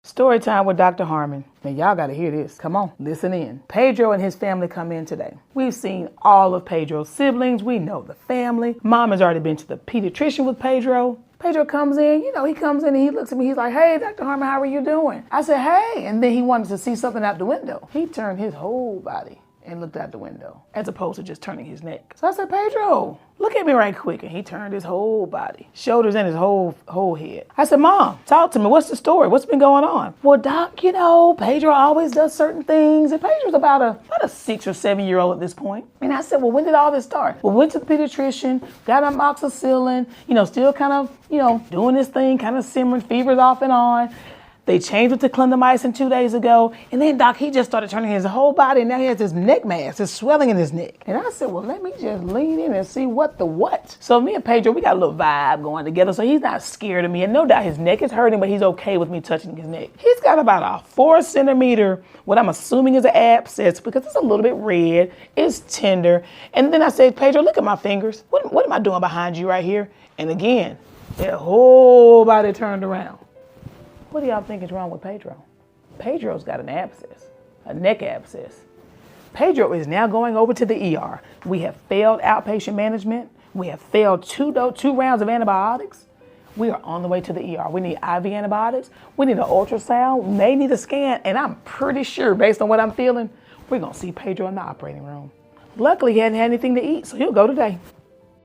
Story time with Dr. Harmon. Now y'all gotta hear this. Come on, listen in. Pedro and his family come in today. We've seen all of Pedro's siblings. We know the family. Mom has already been to the pediatrician with Pedro. Pedro comes in, he comes in and he looks at me. He's like, "Hey, Dr. Harmon, how are you doing?" I said, "Hey." And then he wanted to see something out the window. He turned his whole body and looked out the window as opposed to just turning his neck. So I said, "Pedro, look at me right quick." And he turned his whole body, shoulders and his whole head. I said, "Mom, talk to me. What's the story? What's been going on?" "Well, Doc, Pedro always does certain things." And Pedro's about a 6 or 7 year old at this point. And I said, "Well, when did all this start?" "Well, went to the pediatrician, got amoxicillin, still kind of, doing this thing, kind of simmering, fevers off and on. They changed it to clindamycin 2 days ago. And then, Doc, he just started turning his whole body, and now he has this neck mass, this swelling in his neck." And I said, "Well, let me just lean in and see what the what." So me and Pedro, we got a little vibe going together. So he's not scared of me. And no doubt his neck is hurting, but he's okay with me touching his neck. He's got about a 4 centimeter, what I'm assuming is an abscess, because it's a little bit red. It's tender. And then I said, "Pedro, look at my fingers. What am I doing behind you right here?" And again, their whole body turned around. What do y'all think is wrong with Pedro? Pedro's got an abscess, a neck abscess. Pedro is now going over to the ER. We have failed outpatient management. We have failed two rounds of antibiotics. We are on the way to the ER. We need IV antibiotics. We need an ultrasound, may need a scan, and I'm pretty sure, based on what I'm feeling, we're gonna see Pedro in the operating room. Luckily, he hadn't had anything to eat, so he'll go today.